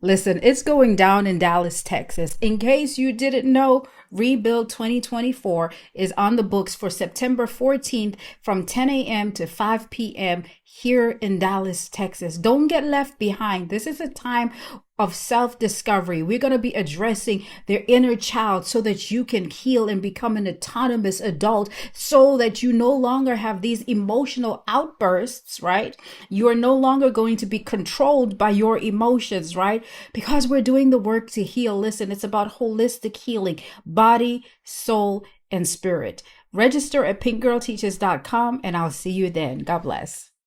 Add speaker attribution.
Speaker 1: Listen, it's going down in Dallas, Texas. In case you didn't know, Rebuild 2024 is on the books for September 14th from 10 a.m. to 5 p.m. here in Dallas, Texas. Don't get left behind. This is a time of self-discovery. We're going to be addressing their inner child so that you can heal and become an autonomous adult, so that you no longer have these emotional outbursts, right? You are no longer going to be controlled by your emotions, right? Because we're doing the work to heal. Listen, it's about holistic healing, body, soul, and spirit. Register at pinkgirlteaches.com, and I'll see you then. God bless.